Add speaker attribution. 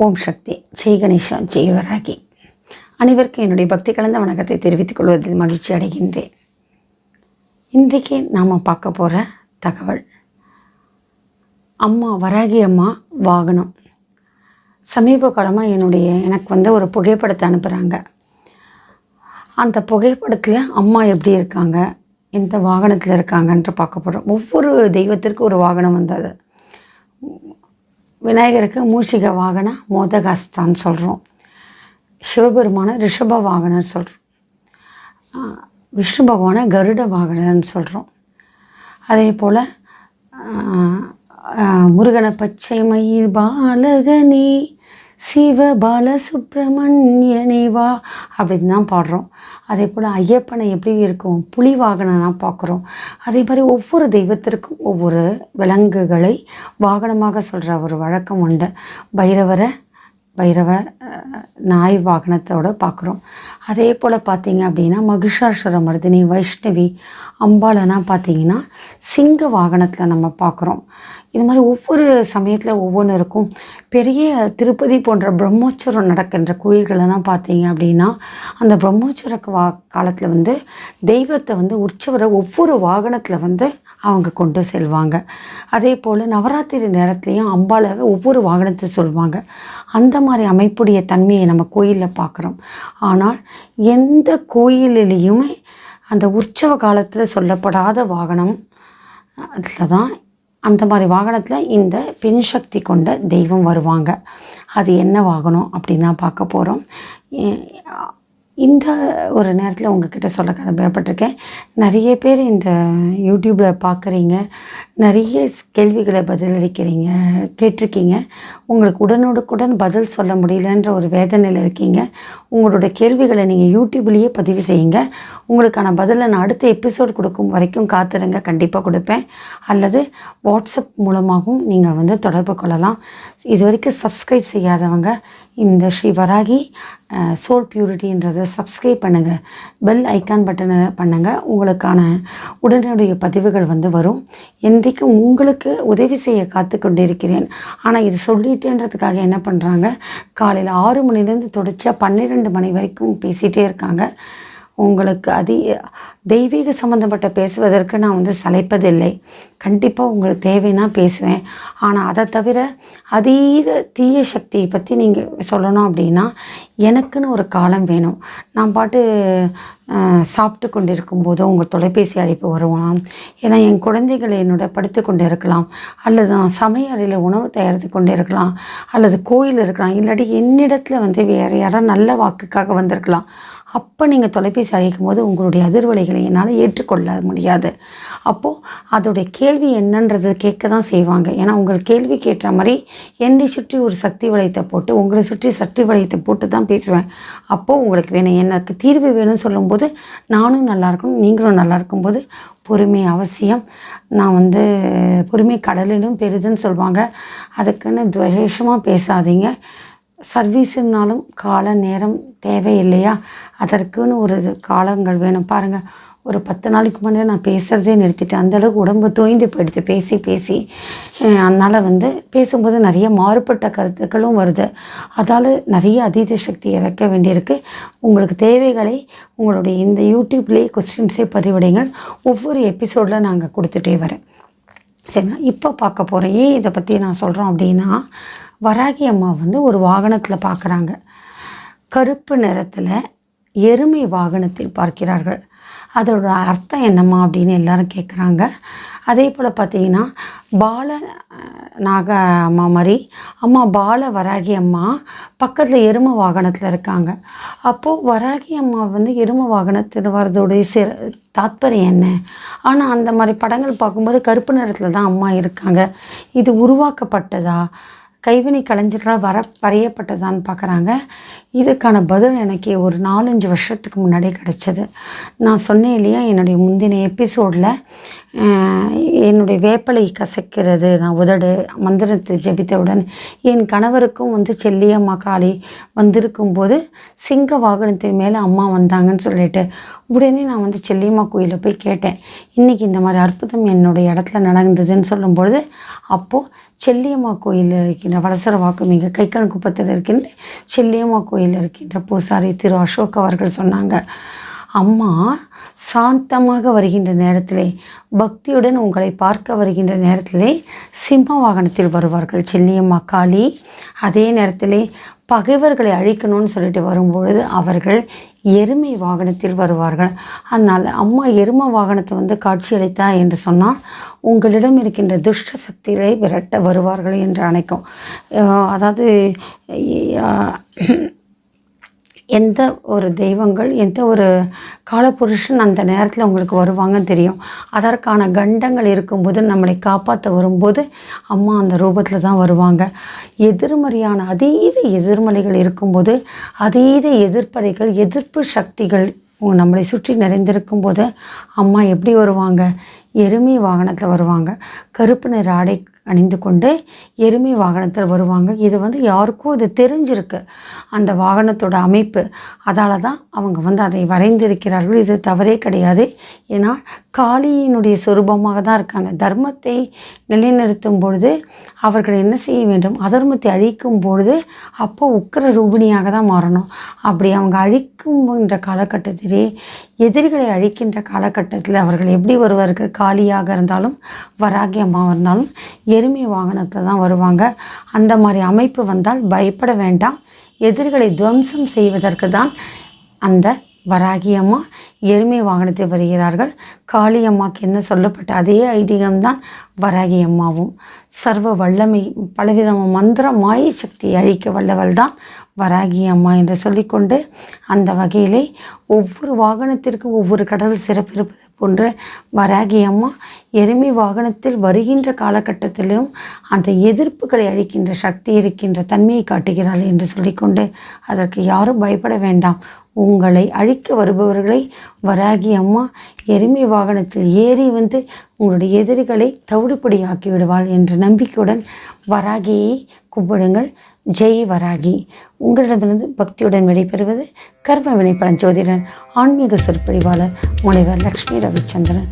Speaker 1: ஓம் சக்தி. ஜெய் கணேஷா, ஜெய் வராகி. அனைவருக்கும் என்னுடைய பக்தி கலந்த வணக்கத்தை தெரிவித்துக் கொள்வதில் மகிழ்ச்சி அடைகின்றேன். இன்றைக்கு நாம் பார்க்க போகிற தகவல், அம்மா வராகி அம்மா வாகனம். சமீப காலமாக எனக்கு ஒரு புகைப்படத்தை அனுப்புகிறாங்க. அந்த புகைப்படத்தில் அம்மா எப்படி இருக்காங்க, எந்த வாகனத்தில் இருக்காங்கன்ற பார்க்க போகிறோம். ஒவ்வொரு தெய்வத்திற்கும் ஒரு வாகனம் வந்தது. விநாயகருக்கு மூஷிக வாகன மோதகஸ்தான் சொல்கிறோம். சிவபெருமான ரிஷப வாகனன்னு சொல்கிறோம். விஷ்ணு பகவானை கருட வாகனன்னு சொல்கிறோம். அதே போல் முருகனை பச்சை மயில் பாலகனே சிவ பாலசுப்ரமணியனே வா அப்படின்னு தான் பாடுறோம். அதே போல் ஐயப்பனை எப்படி இருக்கும், புலி வாகனம்லாம் பார்க்குறோம். அதே மாதிரி ஒவ்வொரு தெய்வத்திற்கும் ஒவ்வொரு விலங்குகளை வாகனமாக சொல்கிற ஒரு வழக்கம் உண்டு. பைரவ நாய் வாகனத்தோடு பார்க்குறோம். அதே போல் பார்த்திங்க அப்படின்னா மகிஷாசுர மர்தினி வைஷ்ணவி அம்பாலெல்லாம் பார்த்திங்கன்னா சிங்க வாகனத்தில் நம்ம பார்க்குறோம். இது மாதிரி ஒவ்வொரு சமயத்தில் ஒவ்வொன்று இருக்கும். பெரிய திருப்பதி போன்ற பிரம்மோற்சவம் நடக்கின்ற கோயில்களெல்லாம் பார்த்தீங்க அப்படின்னா அந்த பிரம்மோற்சவ காலத்தில் தெய்வத்தை உற்சவரை ஒவ்வொரு வாகனத்தில் அவங்க கொண்டு செல்வாங்க. அதே போல் நவராத்திரி நேரத்துலையும் அம்பாலை ஒவ்வொரு வாகனத்தை சொல்லுவாங்க. அந்த மாதிரி அமைப்புடைய தன்மையை நம்ம கோயிலில் பார்க்குறோம். ஆனால் எந்த கோயிலிலையுமே அந்த உற்சவ காலத்தில் சொல்லப்படாத வாகனம் அதில் தான், அந்த மாதிரி வாகனத்தில் இந்த பெண் சக்தி கொண்ட தெய்வம் வருவாங்க. அது என்ன வாகனம் அப்படின்னு தான் பார்க்க போகிறோம். இந்த ஒரு நேரத்தில் உங்ககிட்ட சொல்ல கடமைப்பட்டிருக்கேன். நிறைய பேர் இந்த யூடியூப்பில் பார்க்குறீங்க, நிறைய கேள்விகளை பதிலளிக்கிறீங்க, கேட்டிருக்கீங்க. உங்களுக்கு உடனுக்குடன் பதில் சொல்ல முடியலன்ற ஒரு வேதனையில் இருக்கீங்க. உங்களோட கேள்விகளை நீங்கள் யூடியூப்லேயே பதிவு செய்யுங்க. உங்களுக்கான பதிலை நான் அடுத்த எபிசோட் கொடுக்கும் வரைக்கும் காத்துருங்க, கண்டிப்பாக கொடுப்பேன். அல்லது வாட்ஸ்அப் மூலமாகவும் நீங்கள் தொடர்பு கொள்ளலாம். இது வரைக்கும் சப்ஸ்கிரைப் செய்யாதவங்க இந்த ஸ்ரீ வராகி சோல் பியூரிட்டின்றதை சப்ஸ்கிரைப் பண்ணுங்கள், பெல் ஐக்கான் பட்டனை பண்ணுங்கள். உங்களுக்கான உடனடிய பதிவுகள் வரும். என்றைக்கும் உங்களுக்கு உதவி செய்ய காத்து கொண்டிருக்கிறேன். ஆனால் இது சொல்லிட்டேன்றதுக்காக என்ன பண்ணுறாங்க, காலையில் 6 மணிலேருந்து தொடர்ச்சியாக 12 மணி வரைக்கும் பேசிகிட்டே இருக்காங்க. உங்களுக்கு தெய்வீக சம்மந்தப்பட்ட பேசுவதற்கு நான் சளைப்பதில்லை. கண்டிப்பாக உங்களுக்கு தேவைன்னா பேசுவேன். ஆனால் அதை தவிர அதீத தீய சக்தியை பற்றி நீங்கள் சொல்லணும் அப்படின்னா எனக்குன்னு ஒரு காலம் வேணும். நான் பாட்டு சாப்பிட்டு கொண்டு இருக்கும்போதோ உங்கள் தொலைபேசி அழைப்பு வருவானாம். ஏன்னா என் குழந்தைகள் என்னோட படுத்து கொண்டு இருக்கலாம், அல்லது நான் சமையறையில் உணவு தயாரித்து கொண்டு இருக்கலாம், அல்லது கோயில் இருக்கலாம், இல்லாட்டி என்னிடத்தில் வேறு யாராவது நல்ல வாக்குக்காக வந்திருக்கலாம். அப்போ நீங்கள் தொலைபேசி அழைக்கும் போது உங்களுடைய அதிர்வலைகளை என்னால் ஏற்றுக்கொள்ள முடியாது. அப்போது அதோடைய கேள்வி என்னன்றது கேட்க தான் செய்வாங்க. ஏன்னா உங்கள் கேள்வி கேட்ட மாதிரி என்னை சுற்றி ஒரு சக்தி வளையத்தை போட்டு, உங்களை சுற்றி சக்தி வளையத்தை போட்டு தான் பேசுவேன். அப்போது உங்களுக்கு வேணும், எனக்கு தீர்வு வேணும்னு சொல்லும்போது நானும் நல்லா இருக்கணும், நீங்களும் நல்லா இருக்கும்போது பொறுமை அவசியம். நான் பொறுமை கடலிலும் பெரிதுன்னு சொல்லுவாங்க. அதுக்குன்னு துவேஷமாக பேசாதீங்க. சர்வீஸுனாலும் கால நேரம் தேவை இல்லையா? அதற்குன்னு ஒரு காலங்கள் வேணும். பாருங்கள், ஒரு 10 நாளைக்கு முன்னாடி நான் பேசுகிறதே நிறுத்திட்டேன். அந்தளவுக்கு உடம்பு தோய்ந்து போயிடுச்சு பேசி. அதனால் பேசும்போது நிறைய மாறுபட்ட கருத்துக்களும் வருது. அதால் நிறைய அதீத சக்தி இறக்க வேண்டியிருக்கு. உங்களுக்கு தேவைகளை உங்களுடைய இந்த யூடியூப்லேயே கொஸ்டின்ஸே பதிவிடுங்கள். ஒவ்வொரு எபிசோடில் நாங்கள் கொடுத்துட்டே வரேன். சரிங்களா? இப்போ பார்க்க போகிறேன். ஏன் இதை பற்றி நான் சொல்கிறோம் அப்படின்னா, வராகி அம்மா ஒரு வாகனத்தில் பார்க்குறாங்க. கருப்பு நிறத்தில் எருமை வாகனத்தில் பார்க்கிறார்கள். அதோட அர்த்தம் என்னம்மா அப்படின்னு எல்லாரும் கேட்குறாங்க. அதே போல் பார்த்திங்கன்னா பால நாக அம்மா மாதிரி அம்மா பால வராகி அம்மா பக்கத்தில் எருமை வாகனத்தில் இருக்காங்க. அப்போது வராகி அம்மா எருமை வாகனத்தில் வர்றதோடைய தாத்பரியம் என்ன? ஆனால் அந்த மாதிரி படங்கள் பார்க்கும்போது கருப்பு நிறத்தில் தான் அம்மா இருக்காங்க. இது உருவாக்கப்பட்டதா, கைவினை கலைஞர்களால் வரையப்பட்டதான்னு பார்க்குறாங்க. இதுக்கான பதில் எனக்கு ஒரு 4-5 வருஷத்துக்கு முன்னாடியே கிடச்சிது. நான் சொன்னேன் இல்லையா, என்னுடைய முந்தின எபிசோடில் என்னுடைய வேப்பலை கசக்கிறது, நான் உதடு மந்திரத்தை ஜபித்தவுடன் என் கணவருக்கும் செல்லியம்மா காளி வந்திருக்கும்போது சிங்க வாகனத்தின் மேலே அம்மா வந்தாங்கன்னு சொல்லிட்டு உடனே நான் செல்லியம்மா கோயிலில் போய் கேட்டேன், இன்றைக்கி இந்த மாதிரி அற்புதம் என்னுடைய இடத்துல நடந்ததுன்னு சொல்லும்பொழுது அப்போது செல்லியம்மா கோயிலில் இருக்கின்ற வலசர வாக்குமிக கைக்கன் குப்பத்தில் இருக்கின்ற செல்லியம்மா கோயிலில் இருக்கின்ற பூசாரி திரு அசோக் அவர்கள் சொன்னாங்க, அம்மா சாந்தமாக வருகின்ற நேரத்திலே, பக்தியுடன் உங்களை பார்க்க வருகின்ற நேரத்திலே சிம்ம வாகனத்தில் வருவார்கள் செல்லியம்மா காளி. அதே நேரத்திலே பகைவர்களை அழிக்கணும்னு சொல்லிட்டு வரும்பொழுது அவர்கள் எருமை வாகனத்தில் வருவார்கள். அதனால் அம்மா எருமை வாகனத்தை வந்து காட்சியளித்தா என்று சொன்னால் உங்களிடம் இருக்கின்ற துஷ்ட சக்திகளை விரட்ட வருவார்கள் என்று அழைக்கும். அதாவது எந்த ஒரு தெய்வங்கள், எந்த ஒரு காலபுருஷன் அந்த நேரத்தில் உங்களுக்கு வருவாங்கன்னு தெரியும். அதற்கான கண்டங்கள் இருக்கும்போது நம்மளை காப்பாற்ற வரும்போது அம்மா அந்த ரூபத்தில் தான் வருவாங்க. எதிர்மறையான அதீத எதிர்மறைகள் இருக்கும்போது, அதீத எதிர்ப்பறைகள், எதிர்ப்பு சக்திகள் நம்மளை சுற்றி நிறைந்திருக்கும் போது அம்மா எப்படி வருவாங்க? எருமை வாகனத்தில் வருவாங்க. கருப்பு நிற ஆடை அணிந்து கொண்டு எருமை வாகனத்தில் வருவாங்க. இது வந்து யாருக்கும் இது தெரிஞ்சிருக்கு, அந்த வாகனத்தோட அமைப்பு. அதால தான் அவங்க வந்து அதை வரைந்திருக்கிறார்கள். இது தவறே கிடையாது. ஏன்னா காளியினுடைய சொரூபமாக தான் இருக்காங்க. தர்மத்தை நிலைநிறுத்தும் பொழுது அவர்கள் என்ன செய்ய வேண்டும்? அதர்மத்தை அழிக்கும் பொழுது அப்போ உக்கிர ரூபிணியாக தான் மாறணும். அப்படி அவங்க அழிக்கும்ன்ற காலகட்டத்திலே, எதிரிகளை அழிக்கின்ற காலகட்டத்தில் அவர்கள் எப்படி வருவார்கள்? காளியாக இருந்தாலும் வராகி அம்மாவாக இருந்தாலும் எருமை வாகனத்தில் தான் வருவாங்க. அந்த மாதிரி அமைப்பு வந்தால் பயப்பட வேண்டாம். எதிரிகளை துவம்சம் செய்வதற்கு தான் அந்த வராகி அம்மா எருமை வாகனத்தை வருகிறார்கள். காளியம்மாக்கு என்ன சொல்லப்பட்ட அதே ஐதீகம்தான் வராகி அம்மாவும். சர்வ வல்லமை, பலவிதமான மந்திர மாய சக்தியை அழிக்க வல்லவள் தான் வராகி அம்மா என்று சொல்லிக்கொண்டு, அந்த வகையிலே ஒவ்வொரு வாகனத்திற்கும் ஒவ்வொரு கடவுள் சிறப்பு இருப்பது போன்ற வராகி அம்மா எருமை வாகனத்தில் வருகின்ற காலகட்டத்திலும் அந்த எதிர்ப்புகளை அழிக்கின்ற சக்தி இருக்கின்ற தன்மையை காட்டுகிறாள் என்று சொல்லிக்கொண்டு, அதற்கு யாரும் பயப்பட வேண்டாம். உங்களை அழிக்க வருபவர்களை வராகி அம்மா எருமை வாகனத்தில் ஏறி வந்து உங்களுடைய எதிரிகளை தவிடுபடி ஆக்கி விடுவாள் என்ற நம்பிக்கையுடன் வராகியை கும்பிடுங்கள். ஜெய் வராகி. உங்களிடமிருந்து பக்தியுடன் விடைபெறுவது கர்ம வினைப்பலன் ஜோதிடன் ஆன்மீக சொற்பொழிவாளர் முனைவர் லக்ஷ்மி ரவிச்சந்திரன்.